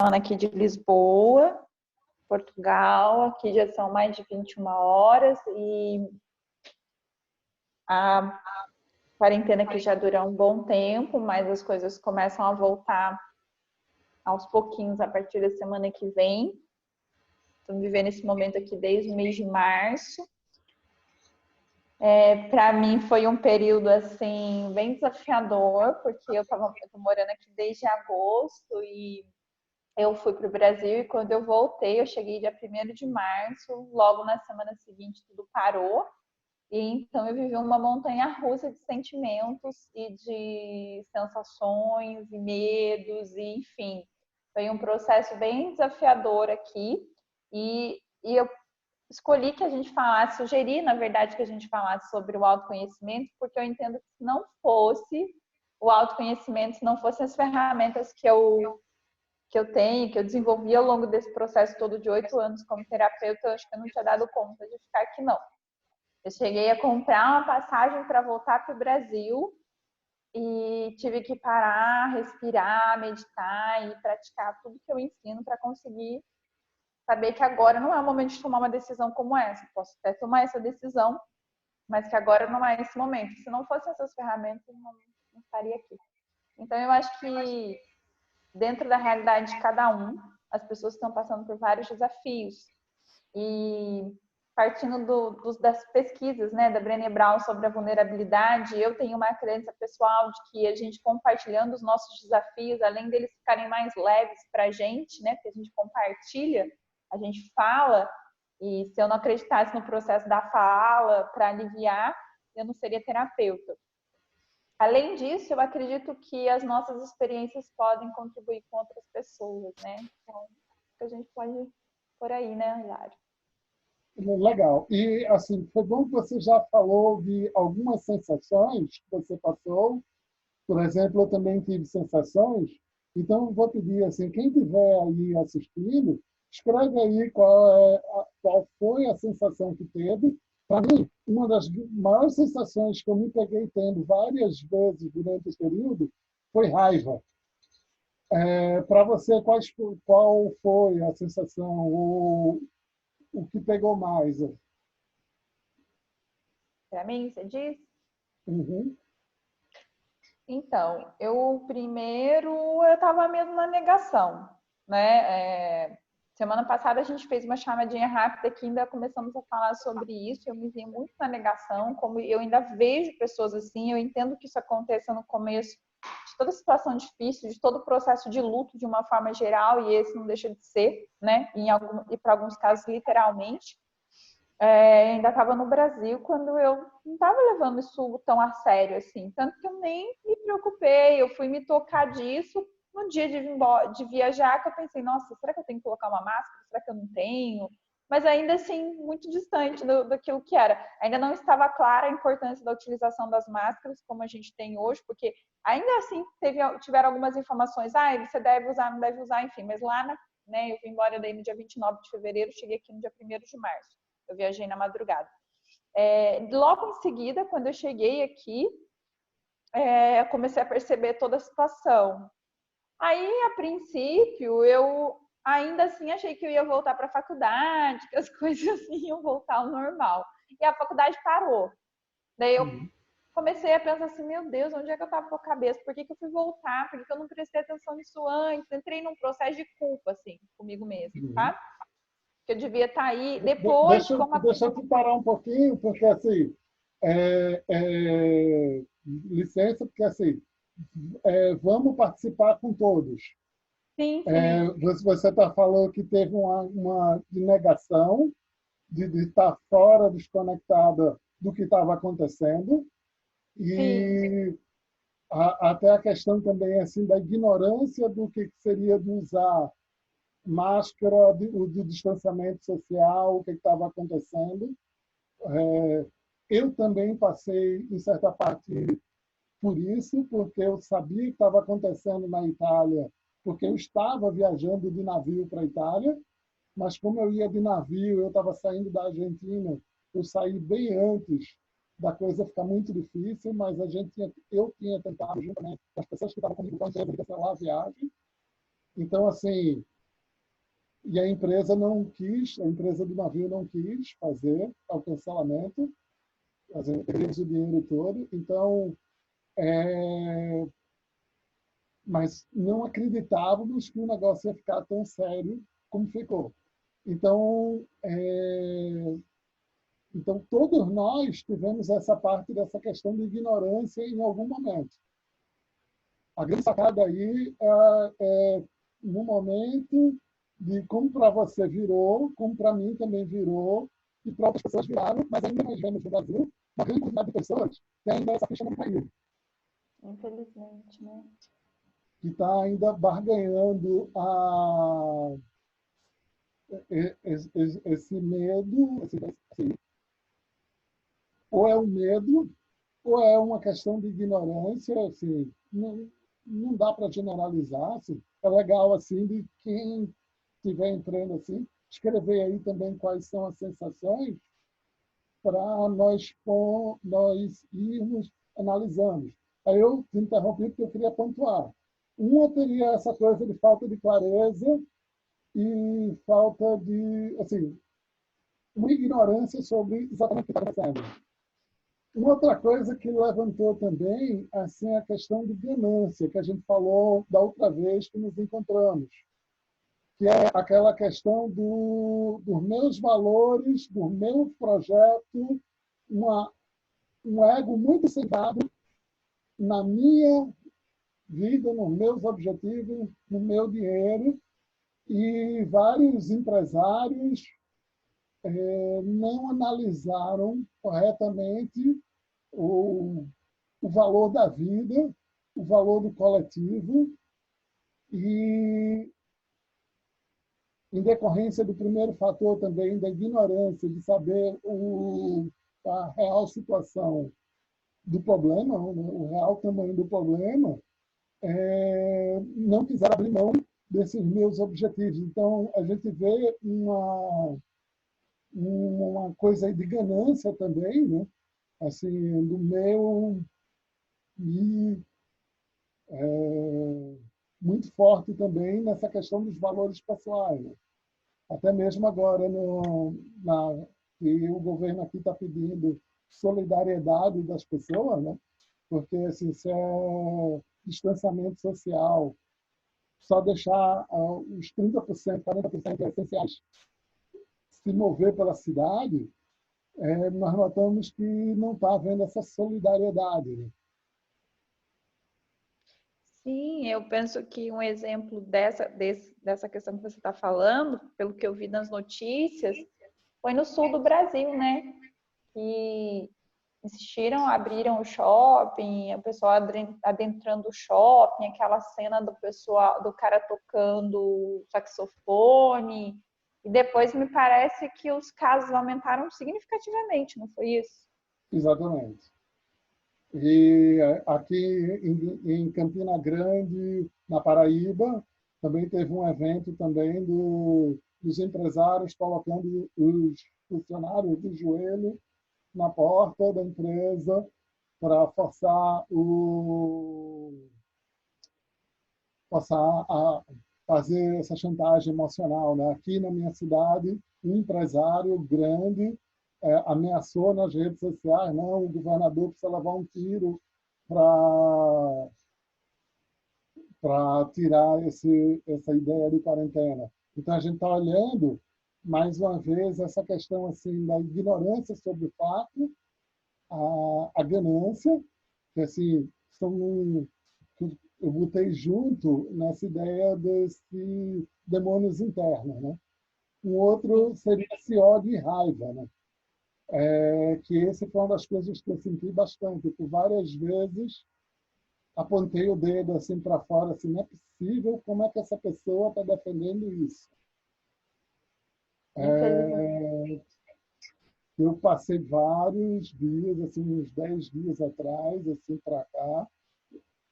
aqui de Lisboa, Portugal. Aqui já são mais de 21 horas e a quarentena aqui já dura um bom tempo, mas as coisas começam a voltar aos pouquinhos a partir da semana que vem. Estamos vivendo esse momento aqui desde o mês de março. Para mim foi um período assim bem desafiador, porque eu tô morando aqui desde agosto e eu fui para o Brasil, e quando eu voltei, eu cheguei dia 1º de março, logo na semana seguinte tudo parou, e então eu vivi uma montanha-russa de sentimentos e de sensações e medos, e enfim, foi um processo bem desafiador aqui, e eu escolhi que a gente falasse, sugeri, na verdade, que a gente falasse sobre o autoconhecimento, porque eu entendo que se não fosse o autoconhecimento, se não fossem as ferramentas que eu tenho, que eu desenvolvi ao longo desse processo todo de 8 anos como terapeuta, eu acho que eu não tinha dado conta de ficar aqui, não. Eu cheguei a comprar uma passagem para voltar para o Brasil e tive que parar, respirar, meditar e praticar tudo que eu ensino para conseguir saber que agora não é o momento de tomar uma decisão como essa. Posso até tomar essa decisão, mas que agora não é esse momento. Se não fossem essas ferramentas, eu não estaria aqui. Então, eu acho que dentro da realidade de cada um, as pessoas estão passando por vários desafios. E partindo das pesquisas, né, da Brené Brown sobre a vulnerabilidade, eu tenho uma crença pessoal de que a gente compartilhando os nossos desafios, além deles ficarem mais leves para a gente, né, porque a gente compartilha, a gente fala, e se eu não acreditasse no processo da fala para aliviar, eu não seria terapeuta. Além disso, eu acredito que as nossas experiências podem contribuir com outras pessoas, né? Então, a gente pode ir por aí, né, Hilário? Legal. E, assim, foi bom que você já falou de algumas sensações que você passou. Por exemplo, eu também tive sensações. Então, eu vou pedir, assim, quem estiver aí assistindo, escreve aí qual foi a sensação que teve. Para mim, uma das maiores sensações que eu me peguei tendo várias vezes durante esse período foi raiva. Para você, qual foi a sensação, o que pegou mais? Para mim, você diz? Uhum. Então, eu estava mesmo na negação, né? Semana passada a gente fez uma chamadinha rápida que ainda começamos a falar sobre isso. Eu me vi muito na negação, como eu ainda vejo pessoas assim. Eu entendo que isso aconteça no começo de toda situação difícil, de todo o processo de luto de uma forma geral, e esse não deixa de ser, né? E para alguns casos, literalmente. Ainda estava no Brasil quando eu não estava levando isso tão a sério assim, tanto que eu nem me preocupei, eu fui me tocar disso no dia de viajar, que eu pensei, nossa, será que eu tenho que colocar uma máscara? Será que eu não tenho? Mas ainda assim, muito distante daquilo que era. Ainda não estava clara a importância da utilização das máscaras, como a gente tem hoje, porque ainda assim tiveram algumas informações, você deve usar, não deve usar, enfim, mas lá, né, eu vim embora daí no dia 29 de fevereiro, cheguei aqui no dia 1º de março. Eu viajei na madrugada. Logo em seguida, quando eu cheguei aqui, eu comecei a perceber toda a situação. Aí, a princípio, eu ainda assim achei que eu ia voltar para a faculdade, que as coisas iam voltar ao normal. E a faculdade parou. Daí eu comecei a pensar assim, meu Deus, onde é que eu estava com a cabeça? Por que eu fui voltar? Por que eu não prestei atenção nisso antes? Entrei num processo de culpa, assim, comigo mesma, Uhum. tá? Que eu devia estar aí. Depois, como a... Deixa eu te parar um pouquinho, porque assim, licença, porque assim, vamos participar com todos. Sim, sim. Você está falando que teve uma negação de estar fora, desconectada do que estava acontecendo, Sim, e até a questão também assim da ignorância do que seria de usar máscara, do distanciamento social, o que estava acontecendo. Eu também passei, em certa parte, por isso, porque eu sabia que estava acontecendo na Itália, porque eu estava viajando de navio para a Itália, mas como eu ia de navio, eu estava saindo da Argentina, eu saí bem antes da coisa ficar muito difícil, mas eu tinha tentado, juntamente com as pessoas que estavam comigo, cancelar a viagem. Então, assim, e a empresa não quis, a empresa do navio não quis fazer o cancelamento, perdemos o dinheiro todo. Então, mas não acreditávamos que o negócio ia ficar tão sério como ficou. Então, então todos nós tivemos essa parte dessa questão de ignorância em algum momento. A grande sacada aí é no momento de como para você virou, como para mim também virou, e para outras pessoas viraram, mas ainda nós vemos no Brasil uma grande quantidade de pessoas que ainda essa ficha não caiu. Infelizmente, né? Que está ainda barganhando esse medo, assim, ou é um medo, ou é uma questão de ignorância, assim, não dá para generalizar, assim. É legal, assim, de quem estiver entrando, assim, escrever aí também quais são as sensações para nós irmos analisando. Aí eu te interrompi porque eu queria pontuar. Uma teria essa coisa de falta de clareza e falta de, assim, uma ignorância sobre exatamente o que está acontecendo. Uma outra coisa que levantou também, assim, a questão de ganância, que a gente falou da outra vez que nos encontramos, que é aquela questão dos meus valores, do meu projeto, um ego muito centrado na minha vida, nos meus objetivos, no meu dinheiro, e vários empresários não analisaram corretamente o valor da vida, o valor do coletivo, e, em decorrência do primeiro fator também, da ignorância, de saber a real situação do problema, o real tamanho do problema, não quiseram abrir mão desses meus objetivos. Então, a gente vê uma coisa de ganância também, né? Assim, do meu e muito forte também nessa questão dos valores pessoais, né? Até mesmo agora que o governo aqui está pedindo solidariedade das pessoas, né? Porque assim, se é distanciamento social, só deixar os 30%, 40% essenciais se mover pela cidade, nós notamos que não está havendo essa solidariedade, né? Sim, eu penso que um exemplo dessa questão que você está falando, pelo que eu vi nas notícias, foi no sul do Brasil, né? Que insistiram, abriram o shopping, o pessoal adentrando o shopping, aquela cena do pessoal, do cara tocando saxofone, e depois me parece que os casos aumentaram significativamente, não foi isso? Exatamente. E aqui em Campina Grande, na Paraíba, também teve um evento também dos empresários colocando os funcionários de joelho na porta da empresa para forçar a fazer essa chantagem emocional, né? Aqui na minha cidade, um empresário grande ameaçou nas redes sociais, não, o governador precisa levar um tiro para tirar essa ideia de quarentena. Então, a gente está olhando, mais uma vez, essa questão assim da ignorância sobre o fato, a ganância, que assim, eu botei junto nessa ideia desse demônios internos, né? Um outro seria esse ódio e raiva, né? Que esse foi uma das coisas que eu senti bastante. Por várias vezes apontei o dedo assim para fora, assim, não é possível, como é que essa pessoa está defendendo isso? Infelizmente. Eu passei vários dias, assim, uns 10 dias atrás, assim, para cá,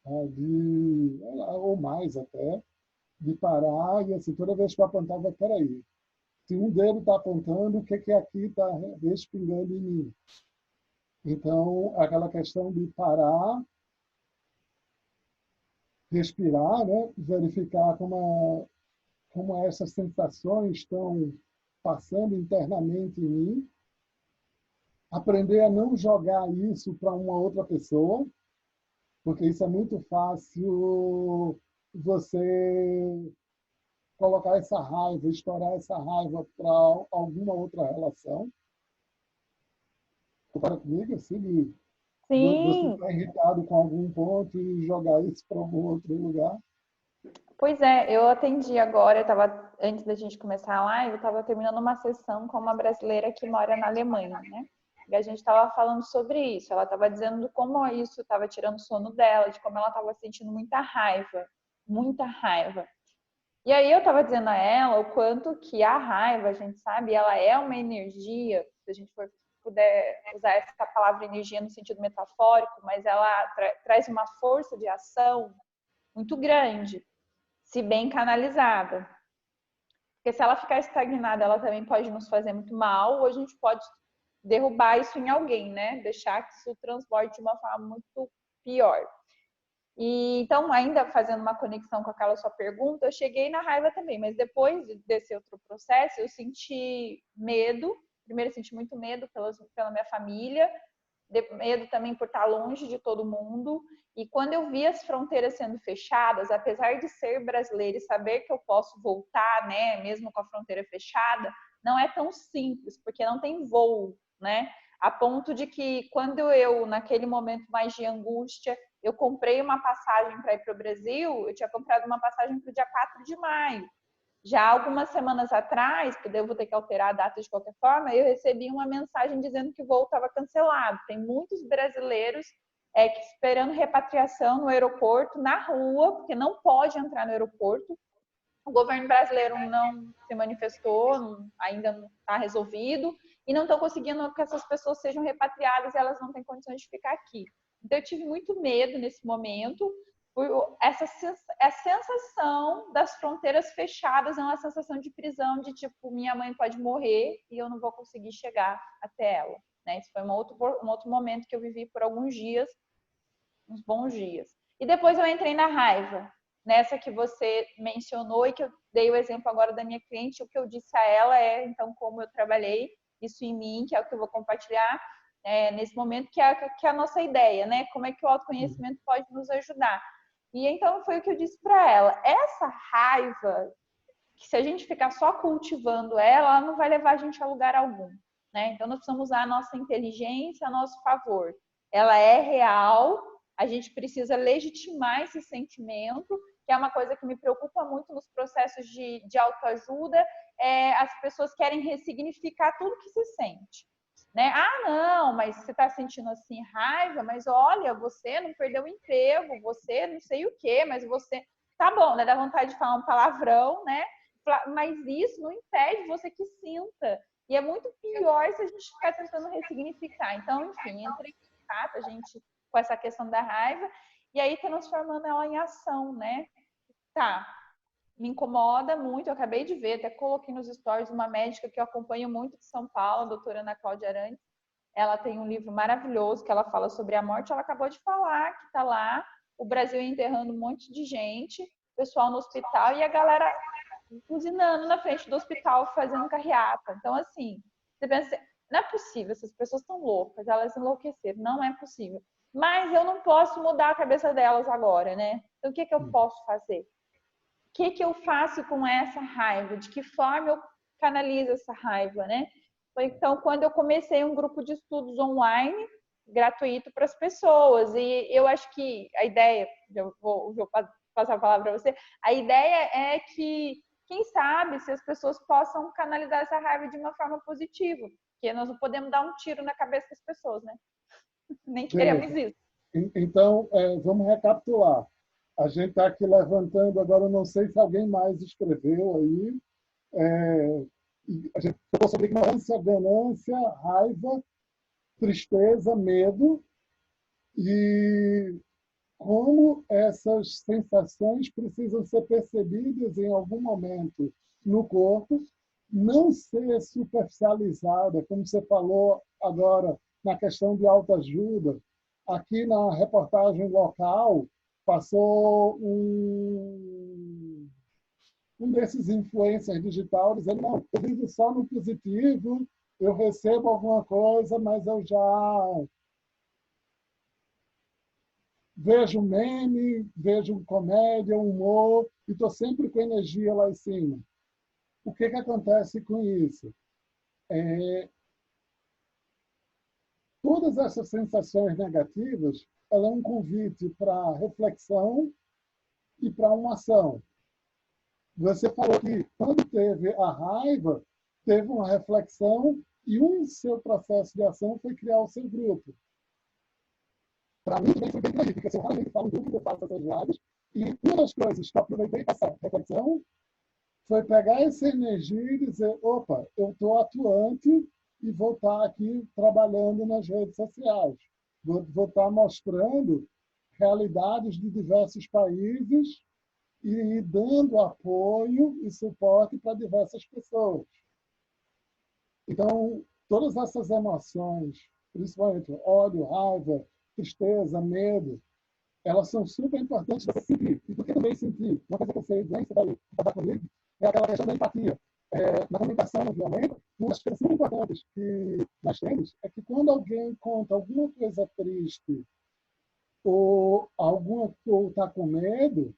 ou mais até, de parar e, assim, toda vez que eu apontava, peraí, se um dedo está apontando, o que que aqui está respingando em mim? Então, aquela questão de parar, respirar, né? Verificar como essas sensações estão passando internamente em mim, aprender a não jogar isso para uma outra pessoa, porque isso é muito fácil você colocar essa raiva, estourar essa raiva para alguma outra relação. Concorda comigo? Assim, você Sim, está irritado com algum ponto e jogar isso para algum outro lugar. pois é, eu atendi agora, antes da gente começar a live, eu estava terminando uma sessão com uma brasileira que mora na Alemanha, né? E a gente estava falando sobre isso. Ela estava dizendo como isso estava tirando o sono dela, de como ela estava sentindo muita raiva, muita raiva. E aí eu estava dizendo a ela o quanto que a raiva, a gente sabe, ela é uma energia, se a gente puder usar essa palavra energia no sentido metafórico, mas ela traz uma força de ação muito grande, se bem canalizada. Porque se ela ficar estagnada, ela também pode nos fazer muito mal, ou a gente pode derrubar isso em alguém, né? Deixar que isso transborde de uma forma muito pior. E então, ainda fazendo uma conexão com aquela sua pergunta, eu cheguei na raiva também, mas depois desse outro processo, eu senti medo. Primeiro, eu senti muito medo pela minha família, medo também por estar longe de todo mundo. E quando eu vi as fronteiras sendo fechadas, apesar de ser brasileira e saber que eu posso voltar, né, mesmo com a fronteira fechada, não é tão simples, porque não tem voo, né? A ponto de que quando eu, naquele momento mais de angústia, eu comprei uma passagem para ir para o Brasil, eu tinha comprado uma passagem para o dia 4 de maio. Já algumas semanas atrás, que eu vou ter que alterar a data de qualquer forma, eu recebi uma mensagem dizendo que o voo estava cancelado. Tem muitos brasileiros que esperando repatriação no aeroporto, na rua, porque não pode entrar no aeroporto. O governo brasileiro não se manifestou, ainda não está resolvido, e não estão conseguindo que essas pessoas sejam repatriadas e elas não têm condições de ficar aqui. Então, eu tive muito medo nesse momento, por essa a sensação das fronteiras fechadas, é uma sensação de prisão, de tipo, minha mãe pode morrer e eu não vou conseguir chegar até ela. Né? Isso foi um outro momento que eu vivi por alguns dias, uns bons dias. E depois eu entrei na raiva, nessa que você mencionou e que eu dei o exemplo agora da minha cliente. O que eu disse a ela é, então, como eu trabalhei isso em mim, que é o que eu vou compartilhar nesse momento, que é a nossa ideia, né? Como é que o autoconhecimento pode nos ajudar. E então foi o que eu disse para ela. Essa raiva, que se a gente ficar só cultivando ela não vai levar a gente a lugar algum. Né? Então nós precisamos usar a nossa inteligência a nosso favor. Ela é real, a gente precisa legitimar esse sentimento, que é uma coisa que me preocupa muito nos processos de autoajuda, as pessoas querem ressignificar tudo que se sente. Né? Ah, não, mas você está sentindo assim raiva, mas olha, você não perdeu o emprego, você não sei o quê, mas você... Tá bom, né? Dá vontade de falar um palavrão, né? Mas isso não impede você que sinta. E é muito pior se a gente ficar tentando ressignificar. Então, enfim, entrei em contato, a gente, com essa questão da raiva, e aí transformando ela em ação, né? Tá, me incomoda muito, eu acabei de ver, até coloquei nos stories uma médica que eu acompanho muito de São Paulo, a doutora Ana Cláudia Arantes. Ela tem um livro maravilhoso que ela fala sobre a morte. Ela acabou de falar que está lá, o Brasil enterrando um monte de gente, pessoal no hospital e a galera buzinando na frente do hospital fazendo carreata. Então, assim, você pensa, não é possível, essas pessoas estão loucas, elas enlouqueceram, não é possível. Mas eu não posso mudar a cabeça delas agora, né? Então, o que eu posso fazer? O que eu faço com essa raiva? De que forma eu canalizo essa raiva, né? Então, quando eu comecei um grupo de estudos online, gratuito para as pessoas, e eu acho que a ideia, eu vou passar a palavra para você, a ideia é que, quem sabe, se as pessoas possam canalizar essa raiva de uma forma positiva, porque nós não podemos dar um tiro na cabeça das pessoas, né? Nem queremos Beleza. isso. Então, vamos recapitular. A gente está aqui levantando, agora eu não sei se alguém mais escreveu aí. A gente falou sobre ignorância, ganância, raiva, tristeza, medo e como essas sensações precisam ser percebidas em algum momento no corpo, não ser superficializada, como você falou agora na questão de autoajuda. Aqui na reportagem local, passou um desses influencers digitais dizendo, não, eu vivo só no positivo, eu recebo alguma coisa, mas eu já vejo meme, vejo comédia, humor, e estou sempre com energia lá em cima. O que acontece com isso? Todas essas sensações negativas, ela é um convite para reflexão e para uma ação. Você falou que quando teve a raiva, teve uma reflexão e seu processo de ação foi criar o seu grupo. Para mim, também foi bem grande, porque eu realmente falo muito que eu faço essas lives. E uma das coisas que eu aproveitei essa reflexão foi pegar essa energia e dizer, opa, eu estou atuante e vou estar aqui trabalhando nas redes sociais. Vou estar mostrando realidades de diversos países e dando apoio e suporte para diversas pessoas. Então, todas essas emoções, principalmente ódio, raiva, tristeza, medo, elas são super importantes para você sentir. E por que também sentir? Uma coisa que eu sei bem, você vai falar comigo, é aquela questão da empatia. Na comunicação não violenta, uma das coisas muito importantes que nós temos é que quando alguém conta alguma coisa triste ou está com medo,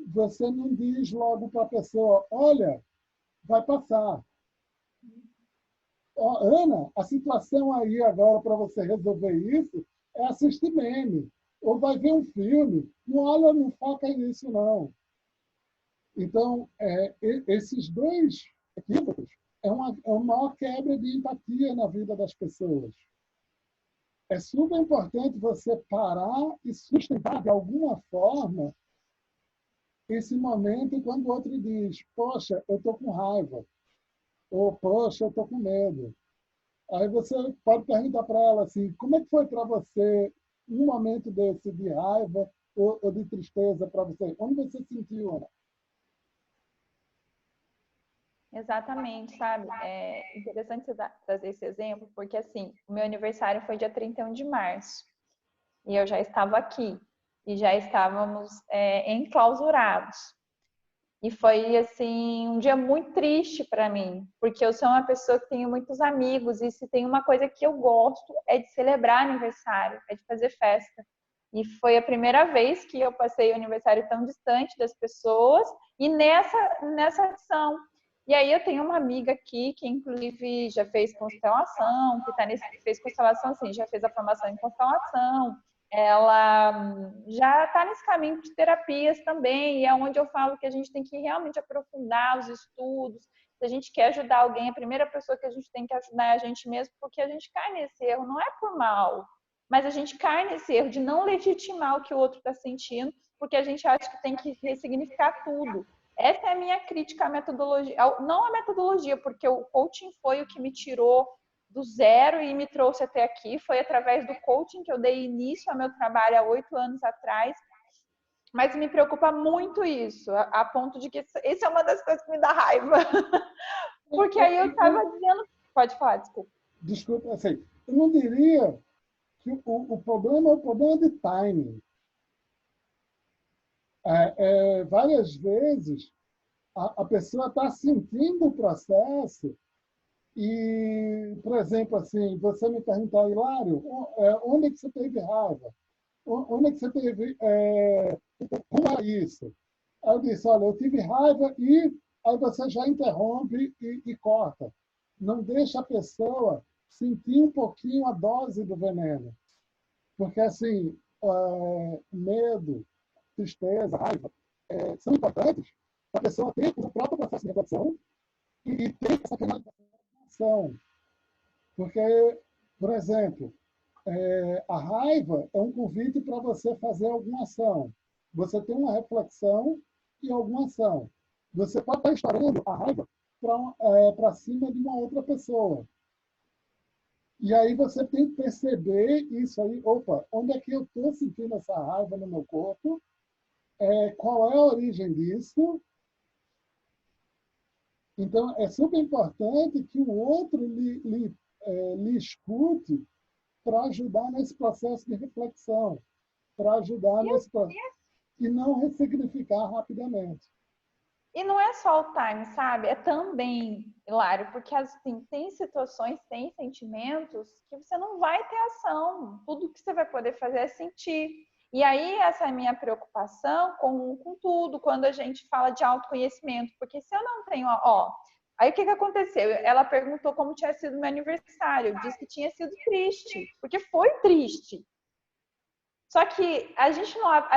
você não diz logo para a pessoa, olha, vai passar. Ana, a situação aí agora para você resolver isso é assistir meme. Ou vai ver um filme. Não olha, não foca nisso, não. Então, esses dois equívocos é uma maior quebra de empatia na vida das pessoas. É super importante você parar e sustentar de alguma forma esse momento quando o outro diz, poxa, eu estou com raiva. Ou, poxa, eu estou com medo. Aí você pode perguntar para ela assim, como é que foi para você um momento desse de raiva ou de tristeza para você? Onde você sentiu, Ana? Exatamente, sabe? É interessante você trazer esse exemplo, porque assim, o meu aniversário foi dia 31 de março e eu já estava aqui e já estávamos enclausurados. E foi assim um dia muito triste para mim, porque eu sou uma pessoa que tenho muitos amigos e se tem uma coisa que eu gosto é de celebrar aniversário, é de fazer festa. E foi a primeira vez que eu passei o aniversário tão distante das pessoas e nessa ação. E aí eu tenho uma amiga aqui que inclusive já fez constelação, que fez constelação assim, já fez a formação em constelação, ela já está nesse caminho de terapias também, e é onde eu falo que a gente tem que realmente aprofundar os estudos. Se a gente quer ajudar alguém, a primeira pessoa que a gente tem que ajudar é a gente mesmo, porque a gente cai nesse erro, não é por mal, mas a gente cai nesse erro de não legitimar o que o outro está sentindo, porque a gente acha que tem que ressignificar tudo. Essa é a minha crítica à metodologia, não à metodologia, porque o coaching foi o que me tirou do zero e me trouxe até aqui. Foi através do coaching que eu dei início ao meu trabalho há 8 anos atrás. Mas me preocupa muito isso, a ponto de que isso é uma das coisas que me dá raiva. Porque aí eu estava dizendo... Pode falar, desculpa. Desculpa, assim, eu não diria que o problema é o problema de timing. Várias vezes a pessoa está sentindo o processo e, por exemplo, assim, você me perguntar, Hilário, onde é que você teve raiva? Onde é que você teve... como é isso? Aí eu disse, olha, eu tive raiva e aí você já interrompe e corta. Não deixa a pessoa sentir um pouquinho a dose do veneno. Porque, assim, medo, tristeza, raiva, são importantes para a pessoa ter o próprio processo de reflexão e ter essa canalização. Porque, por exemplo, a raiva é um convite para você fazer alguma ação. Você tem uma reflexão e alguma ação. Você pode estar estourando a raiva para cima de uma outra pessoa. E aí você tem que perceber isso aí. Opa, onde é que eu estou sentindo essa raiva no meu corpo? Qual é a origem disso? Então, é super importante que o outro lhe escute para ajudar nesse processo de reflexão, para ajudar nesse processo. e não ressignificar rapidamente. E não é só o time, sabe? É também, Hilário, porque assim, tem situações, tem sentimentos que você não vai ter ação. Tudo que você vai poder fazer é sentir. E aí, essa é a minha preocupação com tudo, quando a gente fala de autoconhecimento. Porque se eu não tenho, ó. Aí o que aconteceu? Ela perguntou como tinha sido meu aniversário. Eu disse que tinha sido triste, porque foi triste. Só que a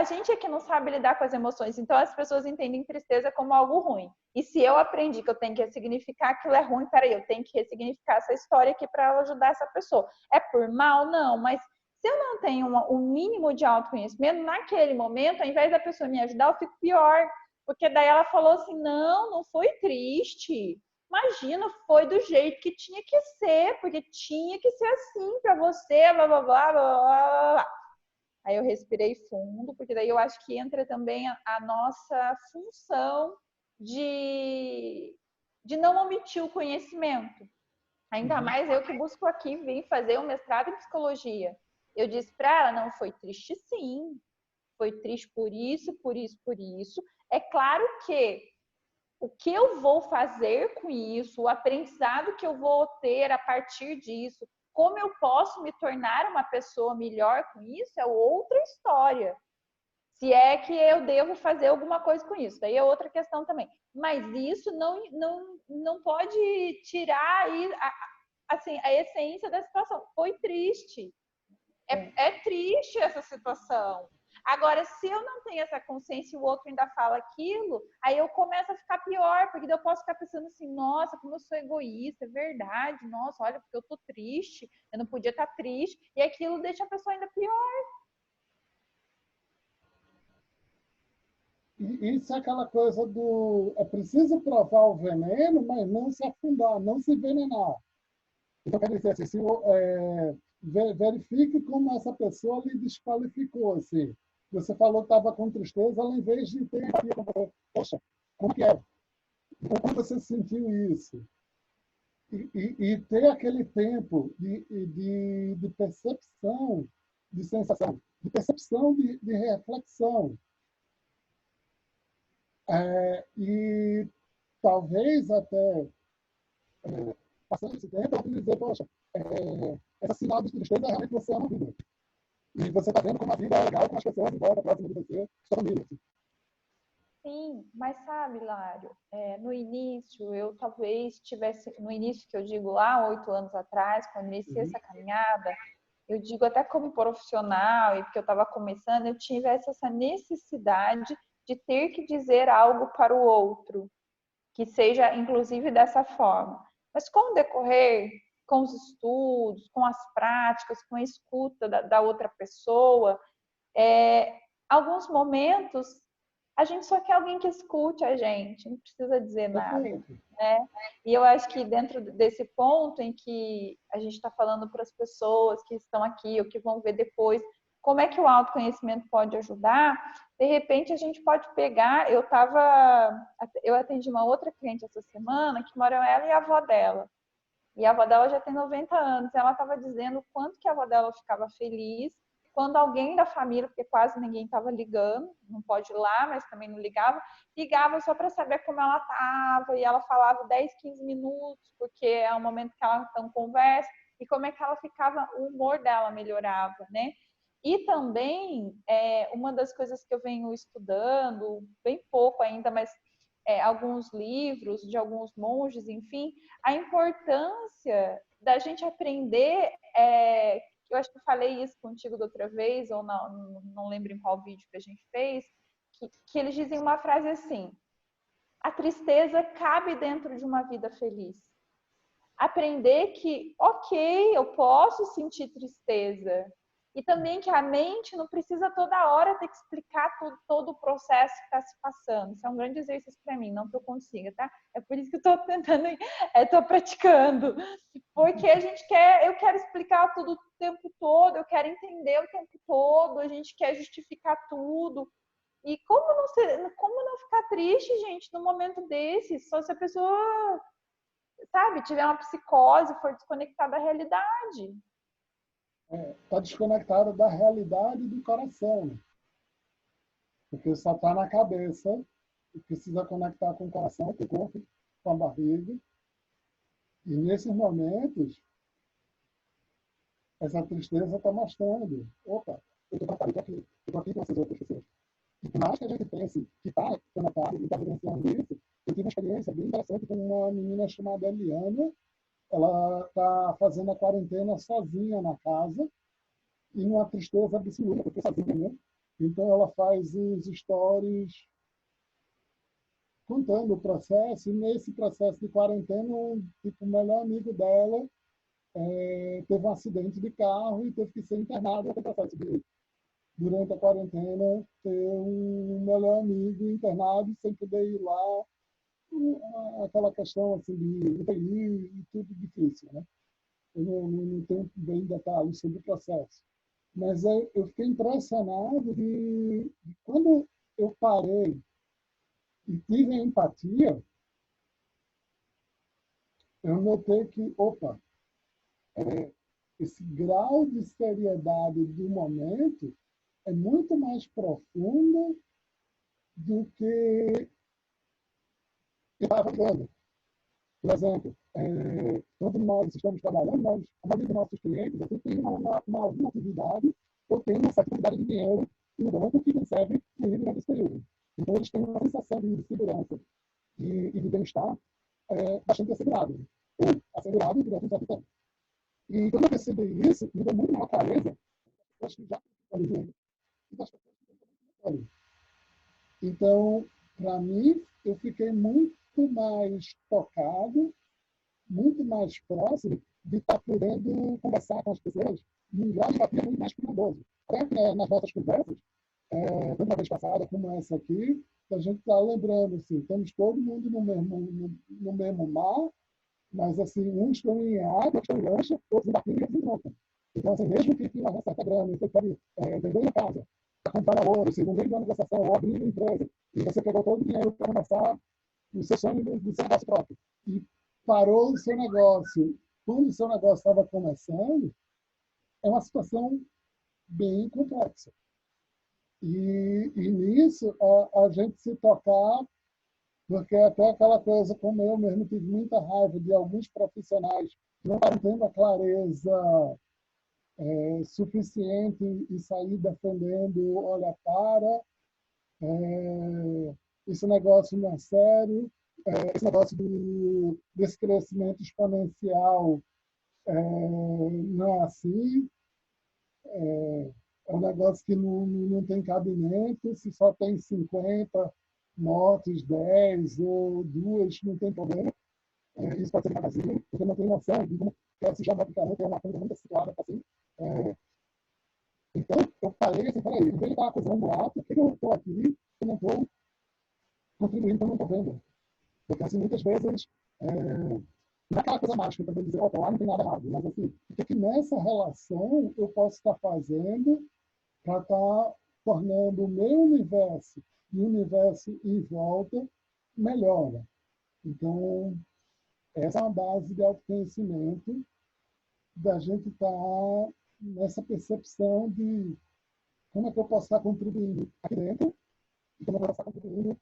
gente é que não sabe lidar com as emoções, então as pessoas entendem tristeza como algo ruim. E se eu aprendi que eu tenho que ressignificar aquilo é ruim, peraí, eu tenho que ressignificar essa história aqui para ajudar essa pessoa. É por mal? Não, mas se eu não tenho um mínimo de autoconhecimento, naquele momento, ao invés da pessoa me ajudar, eu fico pior. Porque daí ela falou assim: não foi triste. Imagina, foi do jeito que tinha que ser, porque tinha que ser assim para você, blá blá blá blá blá blá. Aí eu respirei fundo, porque daí eu acho que entra também a nossa função de não omitir o conhecimento. Ainda mais eu que busco aqui, vim fazer um mestrado em psicologia. Eu disse para ela, não, foi triste sim, foi triste por isso, por isso, por isso. É claro que o que eu vou fazer com isso, o aprendizado que eu vou ter a partir disso, como eu posso me tornar uma pessoa melhor com isso, é outra história. Se é que eu devo fazer alguma coisa com isso, daí é outra questão também. Mas isso não pode tirar aí assim, a essência da situação. Foi triste. É triste essa situação. Agora, se eu não tenho essa consciência e o outro ainda fala aquilo, aí eu começo a ficar pior, porque eu posso ficar pensando assim, nossa, como eu sou egoísta, é verdade, nossa, olha, porque eu tô triste, eu não podia estar triste, e aquilo deixa a pessoa ainda pior. E isso é aquela coisa do... É preciso provar o veneno, mas não se afundar, não se envenenar. Então, quer dizer assim, verifique como essa pessoa lhe desqualificou. Assim. Você falou que estava com tristeza, ela, em vez de ter empatia com você, poxa, como que é? Como você sentiu isso? E ter aquele tempo de percepção, de sensação, de percepção, de reflexão. E talvez até, passando esse tempo, eu dizer, poxa, essa sinal de tristeza é realmente você ama a vida. E você está vendo como a vida é legal com as pessoas em volta, próximo de você, sua família. Assim. Sim, mas sabe, Lário, no início eu talvez tivesse, no início que eu digo lá, 8 anos atrás, quando iniciei essa caminhada, eu digo até como profissional e porque eu estava começando, eu tivesse essa necessidade de ter que dizer algo para o outro, que seja inclusive dessa forma. Mas com o decorrer, com os estudos, com as práticas, com a escuta da outra pessoa, alguns momentos a gente só quer alguém que escute a gente, não precisa dizer nada, né? E eu acho que dentro desse ponto em que a gente está falando para as pessoas que estão aqui ou que vão ver depois, como é que o autoconhecimento pode ajudar? De repente a gente pode pegar, eu atendi uma outra cliente essa semana que mora ela e a avó dela. E a avó dela já tem 90 anos. Ela estava dizendo o quanto que a avó dela ficava feliz quando alguém da família, porque quase ninguém estava ligando, não pode ir lá, mas também não ligava só para saber como ela estava, e ela falava 10, 15 minutos, porque é o momento que ela então conversa, e como é que ela ficava, o humor dela melhorava, né? E também, uma das coisas que eu venho estudando, bem pouco ainda, mas alguns livros de alguns monges, enfim, a importância da gente aprender. Eu acho que eu falei isso contigo da outra vez, ou não lembro em qual vídeo que a gente fez, que eles dizem uma frase assim: a tristeza cabe dentro de uma vida feliz. Aprender que, ok, eu posso sentir tristeza. E também que a mente não precisa toda hora ter que explicar todo o processo que está se passando. Isso é um grande exercício para mim, não que eu consiga, tá? É por isso que eu estou tentando, estou praticando. Porque eu quero explicar tudo o tempo todo, eu quero entender o tempo todo, a gente quer justificar tudo. E como não ficar triste, gente, num momento desse? Só se a pessoa, sabe, tiver uma psicose, for desconectada da realidade. Está desconectada da realidade do coração. porque só está na cabeça e precisa conectar com o coração, com o corpo, com a barriga. E nesses momentos, essa tristeza está mostrando, opa, eu estou aqui com essas outras pessoas. E por mais que a gente pense que está conectado e está vivenciando isso, eu tive uma experiência bem interessante com uma menina chamada Eliana. Ela está fazendo a quarentena sozinha na casa, e uma tristeza absoluta, porque sozinha, né? Então ela faz os stories contando o processo, e nesse processo de quarentena, tipo, o melhor amigo dela teve um acidente de carro e teve que ser internado no processo de, durante a quarentena, ter um melhor amigo internado sem poder ir lá, aquela questão assim de UTI e tudo difícil, né? Eu não tenho bem detalhes sobre o processo. Mas eu fiquei impressionado de quando eu parei e tive a empatia, eu notei que, opa, esse grau de seriedade do momento é muito mais profundo do que eu estava vendo. Por exemplo, quando nós estamos trabalhando, a maioria dos nossos clientes tem alguma atividade ou tem uma certa quantidade de dinheiro no banco que recebe durante esse período. Então, eles têm uma sensação de segurança e de bem-estar bastante assegurado. Ou assegurado durante um certo tempo. E quando eu percebi isso, me deu muito maior clareza. Eu acho que já então, para mim, eu fiquei muito mais tocado, muito mais próximo de estar podendo conversar com as pessoas num grau de empatia muito mais cuidadoso. Até nas nossas conversas, tanto uma vez passada como essa aqui, a gente está lembrando, assim, estamos todo mundo no mesmo mar, mas assim, uns estão em água, outros estão em lancha, outros em barquinho e outros em moto. Então, assim, mesmo que tenha uma certa grana, você pode vender uma casa, para comprar ouro, se não vem de uma negociação ou abrir uma empresa, e você pegou todo o dinheiro para começar o seu sonho do seu negócio próprio, e parou o seu negócio quando o seu negócio estava começando, é uma situação bem complexa. E nisso, a gente se tocar, porque até aquela coisa, como eu mesmo tive muita raiva de alguns profissionais que não estavam tendo a clareza suficiente e sair defendendo, olha, esse negócio não é sério, esse negócio desse crescimento exponencial não é assim, é um negócio que não tem cabimento, se só tem 50 motos, 10 ou duas, não tem problema. Isso pode ser magazine, porque não tem noção de como se chama de carro, é uma coisa muito situada assim. Então, eu falei assim, peraí, em vez de estar acusando lá, por que eu estou aqui e não estou contribuindo para não estou vendo? Porque, assim, muitas vezes, não é aquela coisa mágica também dizer, opa, lá não tem nada errado, mas, assim, o que nessa relação eu posso estar fazendo para estar tornando o meu universo e o universo em volta melhor. Então, essa é uma base de autoconhecimento da gente estar nessa percepção de como é que eu posso estar contribuindo aqui dentro e como eu posso estar contribuindo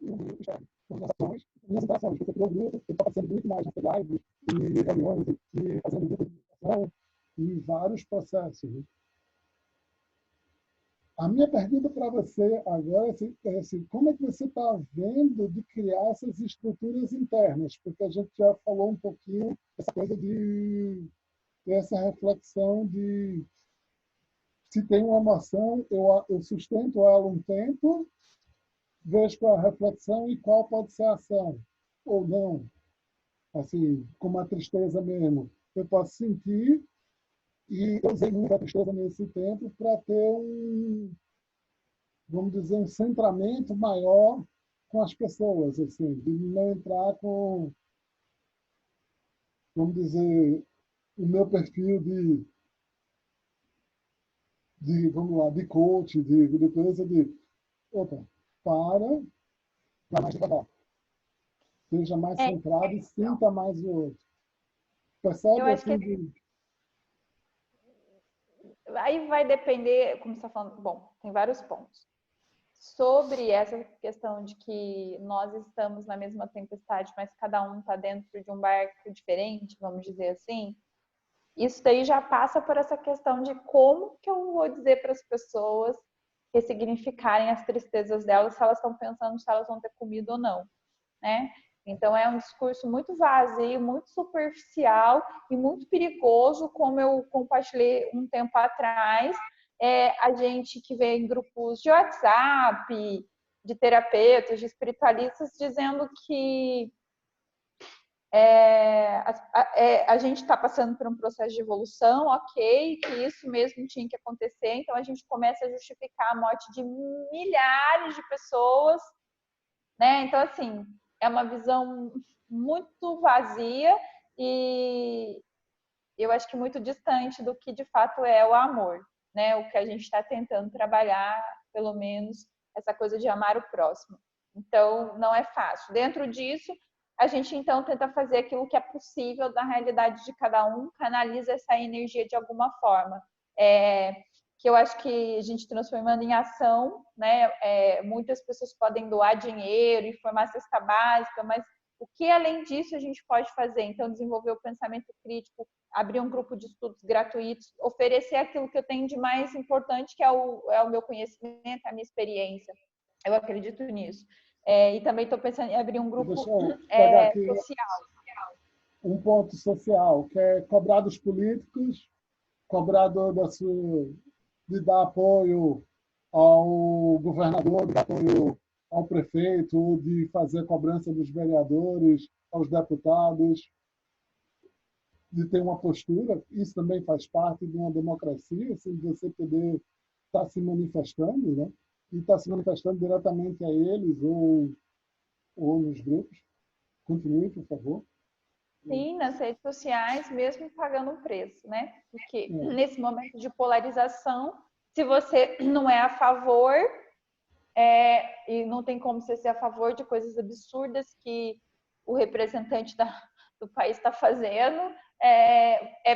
no externo, com as ações, minhas interações. Você criou grupo, você está participando muito mais nas lives, e reuniões, e fazendo grupos de discussão, e vários processos. A minha pergunta para você agora é assim, como é que você está vendo de criar essas estruturas internas? Porque a gente já falou um pouquinho dessa coisa de ter essa reflexão de se tem uma emoção, eu sustento ela um tempo, vejo qual é a reflexão e qual pode ser a ação, ou não. Assim, como a tristeza mesmo. Eu posso sentir, e eu usei muito a tristeza nesse tempo para ter vamos dizer, um centramento maior com as pessoas, assim, de não entrar com, vamos dizer, o meu perfil vamos lá, de coach, de coisa de, opa, vai mais devagar. Seja mais É, centrado e então, sinta mais o outro. eu Percebe acho assim que de... aí vai depender, como você está falando, bom, tem vários pontos. sobre essa questão de que nós estamos na mesma tempestade, mas cada um está dentro de um barco diferente, vamos dizer assim, isso daí já passa por essa questão de como que eu vou dizer para as pessoas ressignificarem as tristezas delas, se elas estão pensando se elas vão ter comida ou não, né? Então é um discurso muito vazio, muito superficial e muito perigoso, como eu compartilhei um tempo atrás. A gente que vê em grupos de WhatsApp, de terapeutas, de espiritualistas, dizendo que a gente está passando por um processo de evolução, ok, que isso mesmo tinha que acontecer, então a gente começa a justificar a morte de milhares de pessoas, né? Então, assim, é uma visão muito vazia e eu acho que muito distante do que de fato é o amor, né? O que a gente está tentando trabalhar, pelo menos, essa coisa de amar o próximo. Então, não é fácil. Dentro disso, a gente então tenta fazer aquilo que é possível da realidade de cada um, canaliza essa energia de alguma forma. Que eu acho que a gente transformando em ação, né? Muitas pessoas podem doar dinheiro e formar cesta básica, mas o que além disso a gente pode fazer? Então, desenvolver o pensamento crítico, abrir um grupo de estudos gratuitos, oferecer aquilo que eu tenho de mais importante, que é o meu conhecimento, a minha experiência. Eu acredito nisso. E também estou pensando em abrir um grupo Deixa eu pegar aqui social. um ponto social, que é cobrar dos políticos, cobrar de dar apoio ao governador, de dar apoio ao prefeito, de fazer cobrança dos vereadores, aos deputados, de ter uma postura. Isso também faz parte de uma democracia, assim, de você poder estar se manifestando, né? E estar se manifestando diretamente a eles ou nos grupos. Continue, por favor. Sim, nas redes sociais, mesmo pagando um preço, né? Porque nesse momento de polarização, se você não é a favor, e não tem como você ser a favor de coisas absurdas que o representante do país está fazendo,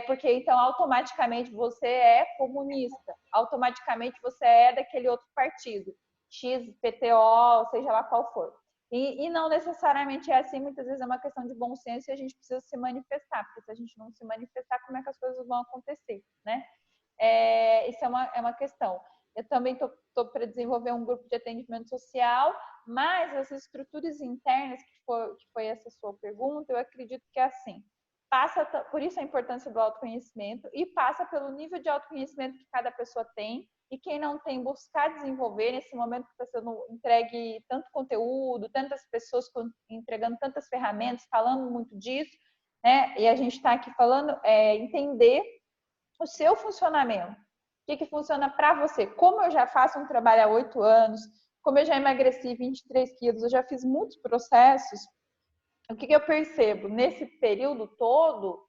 porque então automaticamente você é comunista, automaticamente você é daquele outro partido, X, PTO, seja lá qual for. E não necessariamente é assim, muitas vezes é uma questão de bom senso e a gente precisa se manifestar, porque se a gente não se manifestar, como é que as coisas vão acontecer, né? Isso é uma questão. Eu também estou para desenvolver um grupo de atendimento social, mas as estruturas internas, que foi essa sua pergunta, eu acredito que é assim. Por isso a importância do autoconhecimento e passa pelo nível de autoconhecimento que cada pessoa tem e quem não tem, buscar desenvolver nesse momento que está sendo entregue tanto conteúdo, tantas pessoas entregando tantas ferramentas, falando muito disso, né? E a gente está aqui falando, entender o seu funcionamento. O que funciona para você? Como eu já faço um trabalho há 8 anos, como eu já emagreci 23 quilos, eu já fiz muitos processos, o que eu percebo? Nesse período todo,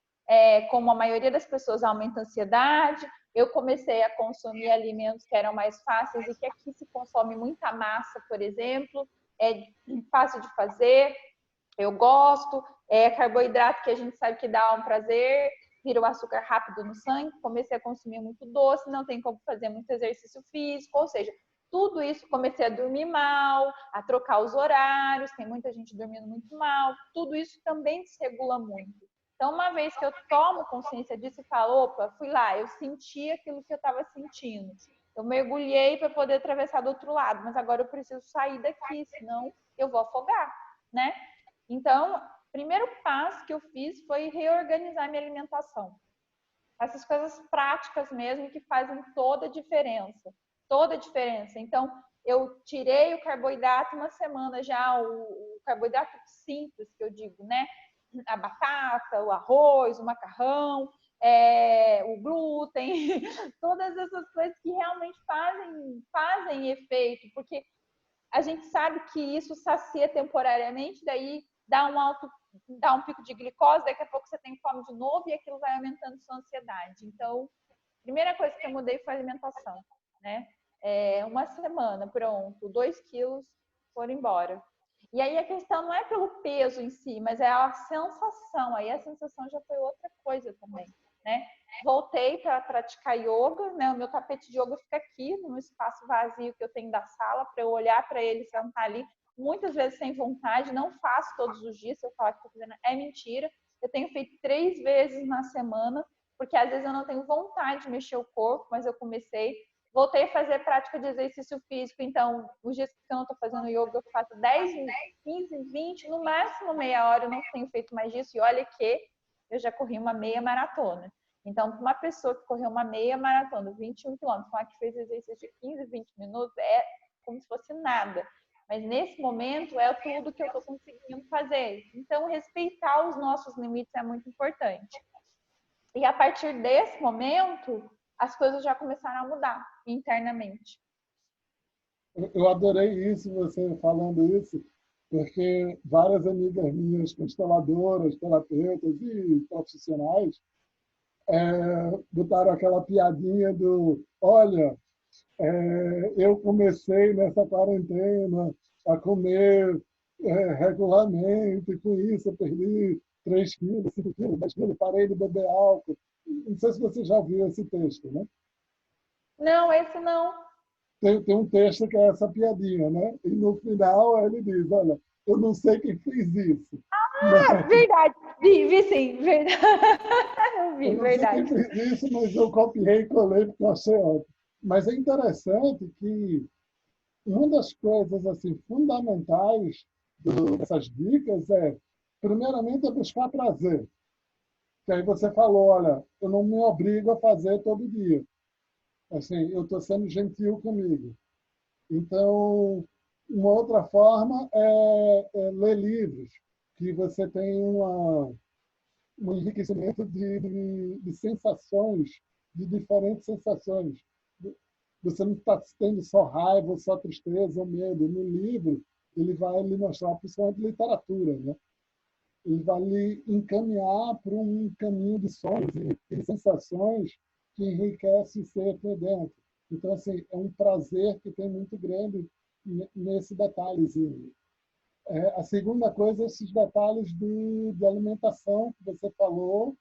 como a maioria das pessoas aumenta a ansiedade, eu comecei a consumir alimentos que eram mais fáceis e que aqui se consome muita massa, por exemplo, é fácil de fazer, eu gosto, carboidrato que a gente sabe que dá um prazer, vira o açúcar rápido no sangue, comecei a consumir muito doce, não tem como fazer muito exercício físico, ou seja, tudo isso comecei a dormir mal, a trocar os horários, tem muita gente dormindo muito mal, tudo isso também desregula muito. Então, uma vez que eu tomo consciência disso e falo, opa, fui lá, eu senti aquilo que eu estava sentindo. Eu mergulhei para poder atravessar do outro lado, mas agora eu preciso sair daqui, senão eu vou afogar, né? Então, o primeiro passo que eu fiz foi reorganizar minha alimentação. Essas coisas práticas mesmo que fazem toda a diferença. Toda a diferença. Então, eu tirei o carboidrato uma semana já, o carboidrato simples que eu digo, né? A batata, o arroz, o macarrão, o glúten, todas essas coisas que realmente fazem efeito, porque a gente sabe que isso sacia temporariamente, daí dá um pico de glicose, daqui a pouco você tem fome de novo e aquilo vai aumentando sua ansiedade. Então, a primeira coisa que eu mudei foi a alimentação, né? Uma semana, pronto, 2 quilos foram embora. E aí a questão não é pelo peso em si, mas é a sensação. Aí a sensação já foi outra coisa também, né? Voltei para praticar yoga, né? O meu tapete de yoga fica aqui, no espaço vazio que eu tenho da sala, para eu olhar para ele, sentar ali. Muitas vezes sem vontade, não faço todos os dias. Se eu falar que estou fazendo, é mentira. Eu tenho feito 3 vezes na semana, porque às vezes eu não tenho vontade de mexer o corpo, mas eu comecei. Voltei a fazer prática de exercício físico, então, os dias que eu não estou fazendo yoga, eu faço 10, 15, 20, no máximo meia hora, eu não tenho feito mais disso, e olha que eu já corri uma meia maratona. Então, uma pessoa que correu uma meia maratona, 21 quilômetros, uma que fez exercício de 15, 20 minutos, é como se fosse nada. Mas nesse momento é tudo que eu estou conseguindo fazer. Então, respeitar os nossos limites é muito importante. E a partir desse momento, as coisas já começaram a mudar internamente. Eu adorei isso, você falando isso, porque várias amigas minhas, consteladoras, terapeutas e profissionais, botaram aquela piadinha do, olha, eu comecei nessa quarentena a comer regularmente, e com isso eu perdi 3 quilos, 5 quilos, 10 quilos, parei de beber álcool. Não sei se você já viu esse texto, né? Não, esse não. Tem um texto que é essa piadinha, né? E no final ele diz, olha, eu não sei quem fez isso, mas Verdade, vi sim, verdade. Eu eu vi, não sei quem verdade. fez isso, mas eu copiei e colei porque eu achei ótimo. Mas é interessante que uma das coisas assim fundamentais dessas dicas é, primeiramente, é buscar prazer. Que aí você falou, olha, eu não me obrigo a fazer todo dia. Assim, eu estou sendo gentil comigo. Então, uma outra forma é ler livros, que você tem um enriquecimento de sensações, de diferentes sensações. Você não está tendo só raiva, só tristeza ou medo. No livro, ele vai lhe mostrar, principalmente literatura, né? Ele vai lhe encaminhar para um caminho de sonhos e sensações que enriquece o ser por dentro. Então, assim, é um prazer que tem muito grande nesse detalhezinho. A segunda coisa, esses detalhes de alimentação que você falou,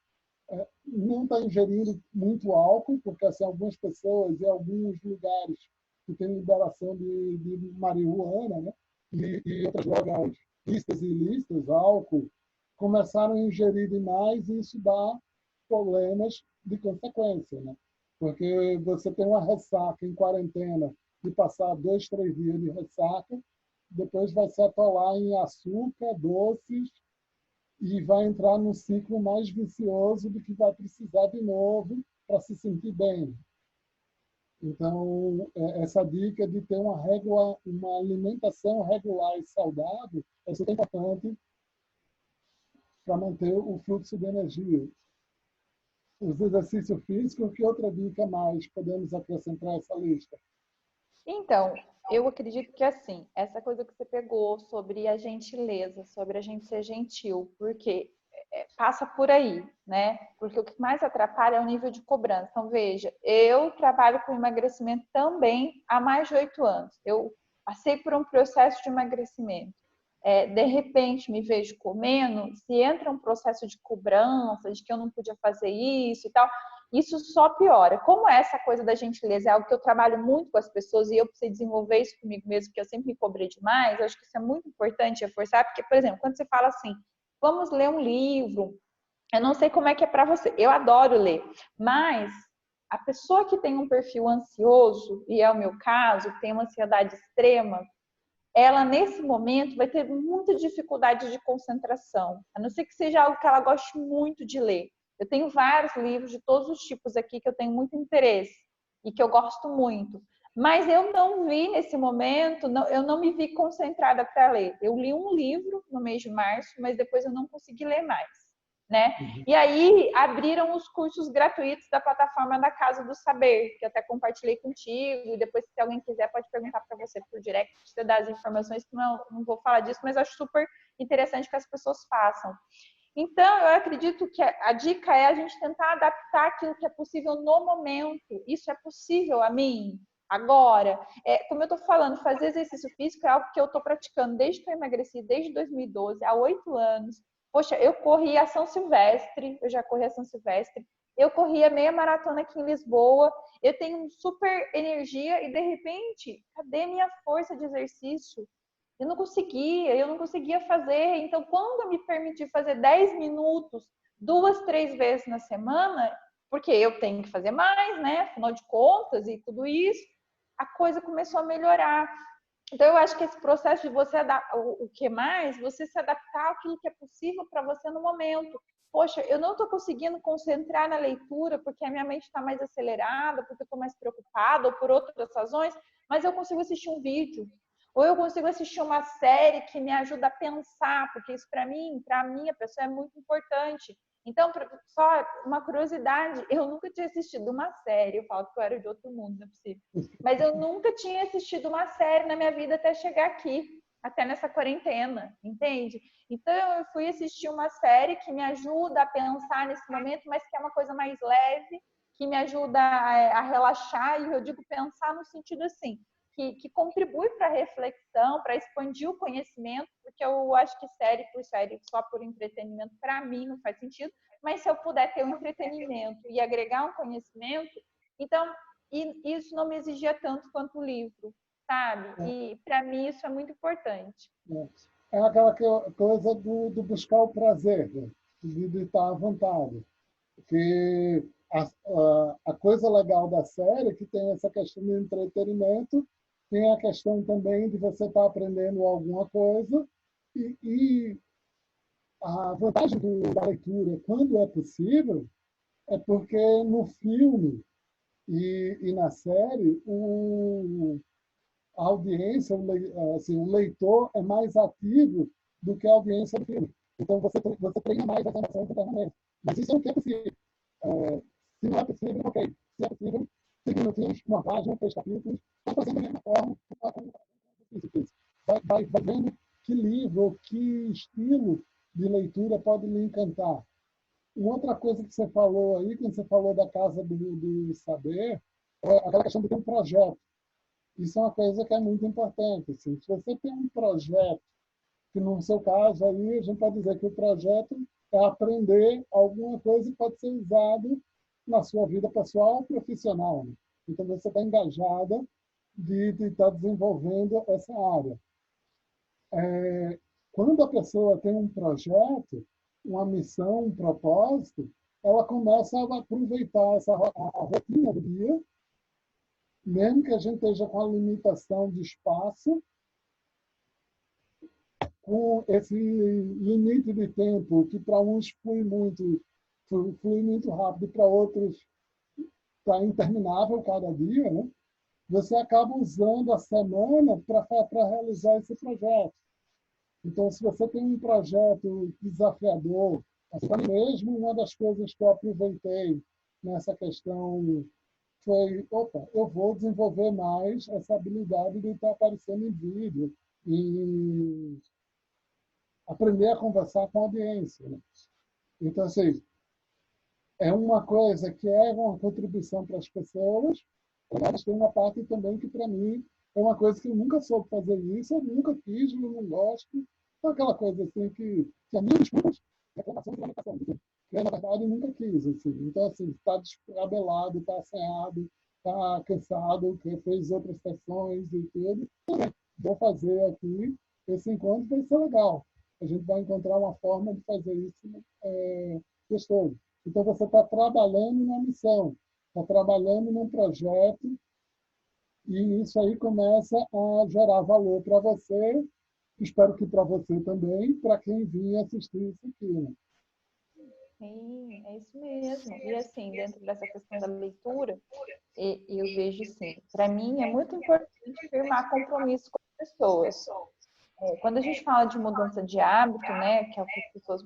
não está ingerindo muito álcool, porque assim, algumas pessoas em alguns lugares que tem liberação de marihuana, né? E outras drogas lícitas e ilícitas, álcool, começaram a ingerir demais e isso dá problemas de consequência, né? Porque você tem uma ressaca em quarentena de passar 2, 3 dias de ressaca, depois vai se atolar em açúcar, doces, e vai entrar num ciclo mais vicioso de que vai precisar de novo para se sentir bem. Então, essa dica de ter uma alimentação regular e saudável é super importante para manter o fluxo de energia. Os exercícios físicos, que outra dica mais podemos acrescentar a essa lista? Então, eu acredito que assim, essa coisa que você pegou sobre a gentileza, sobre a gente ser gentil, porque passa por aí, né? Porque o que mais atrapalha é o nível de cobrança. Então, veja, eu trabalho com emagrecimento também há mais de 8 anos. Eu passei por um processo de emagrecimento. De repente me vejo comendo, se entra um processo de cobrança, de que eu não podia fazer isso e tal, isso só piora. Como essa coisa da gentileza é algo que eu trabalho muito com as pessoas e eu preciso desenvolver isso comigo mesmo, porque eu sempre me cobrei demais, eu acho que isso é muito importante reforçar, porque, por exemplo, quando você fala assim, vamos ler um livro, eu não sei como é que é para você, eu adoro ler, mas a pessoa que tem um perfil ansioso, e é o meu caso, tem uma ansiedade extrema, ela nesse momento vai ter muita dificuldade de concentração, a não ser que seja algo que ela goste muito de ler. Eu tenho vários livros de todos os tipos aqui que eu tenho muito interesse e que eu gosto muito. Mas eu não vi nesse momento, eu não me vi concentrada para ler. Eu li um livro no mês de março, mas depois eu não consegui ler mais, né? Uhum. E aí abriram os cursos gratuitos da plataforma da Casa do Saber, que eu até compartilhei contigo, e depois se alguém quiser pode perguntar para você por direct, você dá as informações, que não vou falar disso, mas eu acho super interessante que as pessoas façam. Então, eu acredito que a dica é a gente tentar adaptar aquilo que é possível no momento. Isso é possível a mim agora. Como eu estou falando, fazer exercício físico é algo que eu estou praticando desde que eu emagreci, desde 2012, há 8 anos. Poxa, eu corri a São Silvestre, eu já corri a São Silvestre. Eu corria meia maratona aqui em Lisboa, eu tenho super energia e de repente, cadê minha força de exercício? Eu não conseguia fazer. Então, quando eu me permiti fazer 10 minutos, 2, 3 vezes na semana, porque eu tenho que fazer mais, né? Afinal de contas e tudo isso, a coisa começou a melhorar. Então, eu acho que esse processo de você o que mais, você se adaptar àquilo que é possível para você no momento. Poxa, eu não estou conseguindo concentrar na leitura porque a minha mente está mais acelerada, porque eu estou mais preocupada ou por outras razões, mas eu consigo assistir um vídeo. Ou eu consigo assistir uma série que me ajuda a pensar, porque isso para mim, para a minha pessoa, é muito importante. Então, só uma curiosidade, eu nunca tinha assistido uma série, eu falo que eu era de outro mundo, não é possível. Mas eu nunca tinha assistido uma série na minha vida até chegar aqui, até nessa quarentena, entende? Então, eu fui assistir uma série que me ajuda a pensar nesse momento, mas que é uma coisa mais leve, que me ajuda a relaxar, e eu digo pensar no sentido assim, que contribui para a reflexão, para expandir o conhecimento, porque eu acho que série por série, só por entretenimento, para mim não faz sentido, mas se eu puder ter um entretenimento e agregar um conhecimento, então isso não me exigia tanto quanto o livro, sabe? E para mim isso é muito importante. É aquela coisa do buscar o prazer, né? De estar à vontade. Porque a coisa legal da série é que tem essa questão de entretenimento, tem a questão também de você estar aprendendo alguma coisa, e a vantagem da leitura, quando é possível, é porque no filme e na série, a audiência, assim, o leitor é mais ativo do que a audiência do filme. Então, você treina mais as emoções internamente. Mas isso é o que é possível. Se não é possível, ok. Se é possível, 5 minutinhos, uma página, 3 capítulos, vai fazendo da mesma forma. Vai vendo que livro, que estilo de leitura pode lhe encantar. Uma outra coisa que você falou aí, quando você falou da Casa do Saber, é aquela questão de ter um projeto. Isso é uma coisa que é muito importante. Assim. Se você tem um projeto, que no seu caso aí a gente pode dizer que o projeto é aprender alguma coisa que pode ser usado na sua vida pessoal ou profissional. Né? Então você está engajada de estar desenvolvendo essa área. Quando a pessoa tem um projeto, uma missão, um propósito, ela começa a aproveitar a rotina do dia, mesmo que a gente esteja com a limitação de espaço, com esse limite de tempo, que para uns flui muito rápido, e para outros está interminável cada dia, né? Você acaba usando a semana para realizar esse projeto. Então, se você tem um projeto desafiador, assim mesmo, uma das coisas que eu aproveitei nessa questão foi, opa, eu vou desenvolver mais essa habilidade de estar aparecendo em vídeo e aprender a conversar com a audiência. Né? Então, assim, é uma coisa que é uma contribuição para as pessoas, mas tem uma parte também que, para mim, é uma coisa que eu nunca soube fazer isso, eu nunca fiz, eu não gosto. É aquela coisa assim que a minha desculpa reclamação de limitação. Eu, na verdade, nunca quis. Assim. Então, assim, está descabelado, está assanhado, está cansado, que fez outras sessões e tudo. Vou fazer aqui, esse encontro vai ser legal. A gente vai encontrar uma forma de fazer isso gostoso. Então, você está trabalhando na missão, está trabalhando num projeto, e isso aí começa a gerar valor para você, espero que para você também, para quem vinha assistir isso aqui. Né? Sim, é isso mesmo. E assim, dentro dessa questão da leitura, eu vejo assim, para mim é muito importante firmar compromisso com as pessoas. Quando a gente fala de mudança de hábito, né, que é o que as pessoas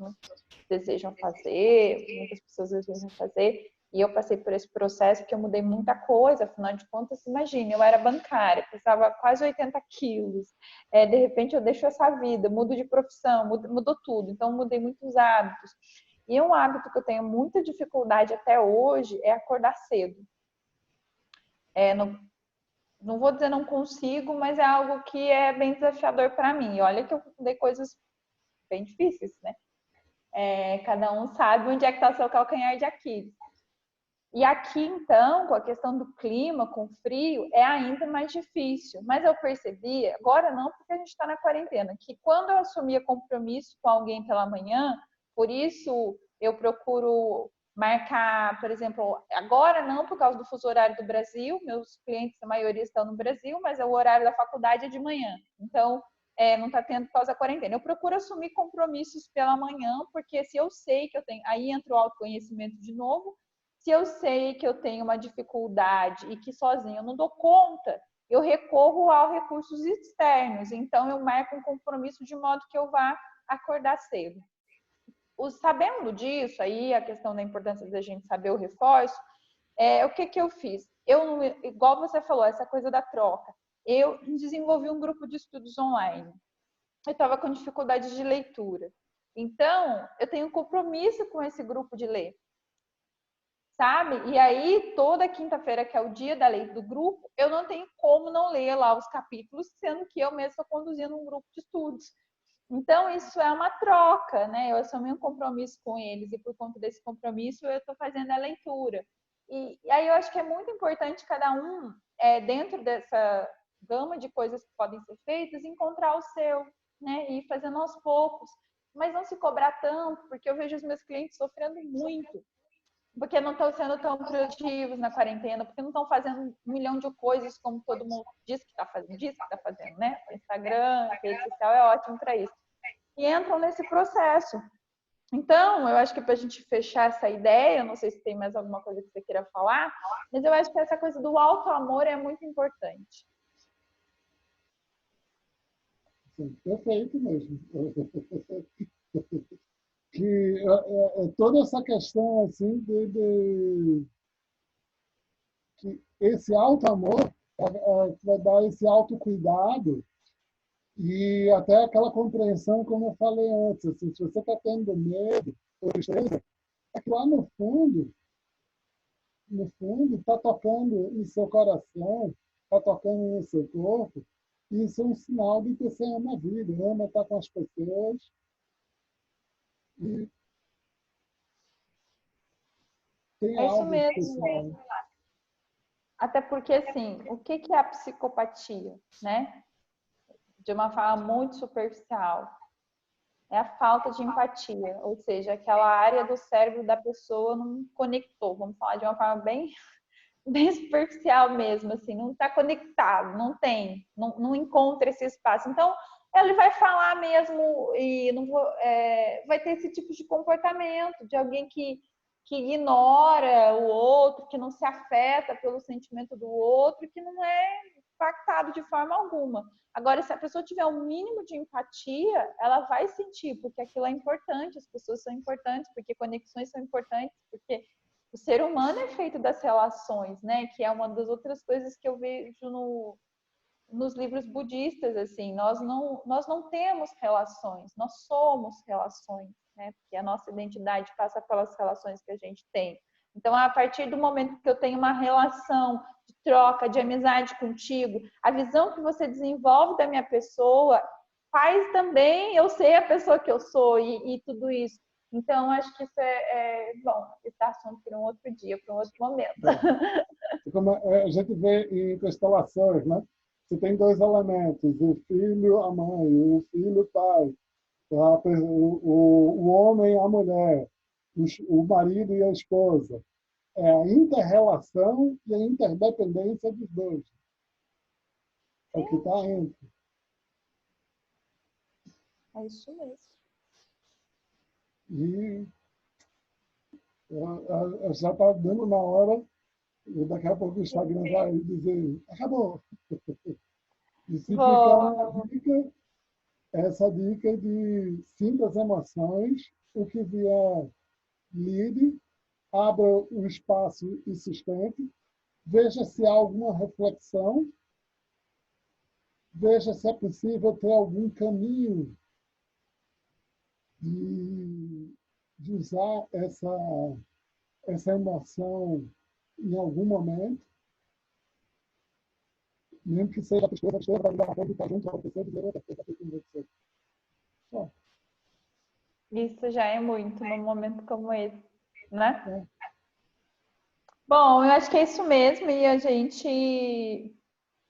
desejam fazer, muitas pessoas desejam fazer, e eu passei por esse processo porque eu mudei muita coisa, afinal de contas, imagine, eu era bancária, pesava quase 80 quilos, de repente eu deixo essa vida, mudo de profissão, mudou tudo, então mudei muitos hábitos. E um hábito que eu tenho muita dificuldade até hoje é acordar cedo. Não vou dizer não consigo, mas é algo que é bem desafiador para mim. E olha que eu mudei coisas bem difíceis, né? Cada um sabe onde é que está o seu calcanhar de Aquiles. E aqui, então, com a questão do clima, com o frio, é ainda mais difícil. Mas eu percebi, agora não, porque a gente está na quarentena, que quando eu assumia compromisso com alguém pela manhã, por isso eu procuro marcar, por exemplo, agora não por causa do fuso horário do Brasil, meus clientes, a maioria estão no Brasil, mas o horário da faculdade é de manhã. Então, não está tendo por causa da quarentena. Eu procuro assumir compromissos pela manhã, porque se eu sei que eu tenho, aí entra o autoconhecimento de novo, se eu sei que eu tenho uma dificuldade e que sozinho eu não dou conta, eu recorro a recursos externos. Então, eu marco um compromisso de modo que eu vá acordar cedo. Sabendo disso, aí a questão da importância da gente saber o reforço, o que eu fiz? Eu, igual você falou, essa coisa da troca, eu desenvolvi um grupo de estudos online. Eu estava com dificuldade de leitura. Então, eu tenho um compromisso com esse grupo de ler, sabe? E aí, toda quinta-feira, que é o dia da lei do grupo, eu não tenho como não ler lá os capítulos, sendo que eu mesma estou conduzindo um grupo de estudos. Então, isso é uma troca, né? Eu assumi um compromisso com eles e por conta desse compromisso eu estou fazendo a leitura. E aí eu acho que é muito importante cada um, dentro dessa gama de coisas que podem ser feitas, encontrar o seu, né? E ir fazendo aos poucos. Mas não se cobrar tanto, porque eu vejo os meus clientes sofrendo muito porque não estão sendo tão produtivos na quarentena, porque não estão fazendo um milhão de coisas como todo mundo diz que está fazendo, né? O Instagram, a rede social é ótimo para isso. E entram nesse processo. Então, eu acho que para a gente fechar essa ideia, eu não sei se tem mais alguma coisa que você queira falar, mas eu acho que essa coisa do auto-amor é muito importante. Sim, perfeito mesmo. Que toda essa questão assim que esse auto-amor vai dar esse autocuidado e até aquela compreensão, como eu falei antes, assim, se você está tendo medo ou tristeza, é que lá no fundo, está tocando no seu coração, está tocando no seu corpo, e isso é um sinal de que você ama a vida, ama estar com as pessoas e tem É isso algo mesmo. especial. Até porque, assim, o que é a psicopatia, né? De uma forma muito superficial. É a falta de empatia, ou seja, aquela área do cérebro da pessoa não conectou, vamos falar de uma forma bem, bem superficial mesmo, assim, não está conectado, não tem, não encontra esse espaço. Então, ele vai falar mesmo e não vai ter esse tipo de comportamento de alguém que ignora o outro, que não se afeta pelo sentimento do outro, que não é impactado de forma alguma. Agora, se a pessoa tiver um mínimo de empatia, ela vai sentir, porque aquilo é importante, as pessoas são importantes, porque conexões são importantes, porque o ser humano é feito das relações, né? Que é uma das outras coisas que eu vejo nos livros budistas, assim, nós não temos relações, nós somos relações, né? Porque a nossa identidade passa pelas relações que a gente tem. Então, a partir do momento que eu tenho uma relação de troca, de amizade contigo, a visão que você desenvolve da minha pessoa faz também eu ser a pessoa que eu sou e tudo isso. Então, acho que isso bom, esse assunto para um outro dia, para um outro momento. Como a gente vê em constelações, né? Você tem dois elementos, o filho, a mãe, o filho, o pai, o homem e a mulher, o marido e a esposa. É a inter-relação e a interdependência dos dois. É o que está entre. É isso mesmo. E já está dando na hora, e daqui a pouco o Instagram vai dizer, acabou. E se ficar uma dica, essa dica de sinta as emoções, o que vier, lide, abra o espaço e sustente, veja se há alguma reflexão, veja se é possível ter algum caminho de usar essa emoção em algum momento, mesmo que seja a tristeza vai me dar uma coisa e estar junto a outra pessoa e dizer outra coisa com você. Só. Isso já é muito num momento como esse, né? É. Bom, eu acho que é isso mesmo, e a gente ir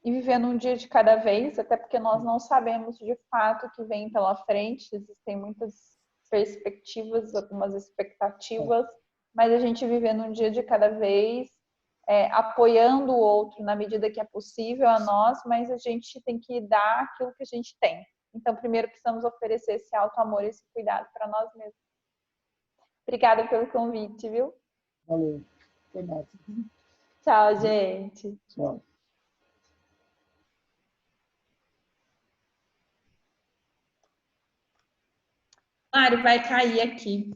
vivendo um dia de cada vez, até porque nós não sabemos de fato o que vem pela frente, existem muitas perspectivas, algumas expectativas, mas a gente vivendo um dia de cada vez, apoiando o outro na medida que é possível a nós, mas a gente tem que dar aquilo que a gente tem. Então, primeiro precisamos oferecer esse auto-amor e esse cuidado para nós mesmos. Obrigada pelo convite, viu? Valeu. Foi massa. Tchau, gente. Tchau. Mari, vai cair aqui.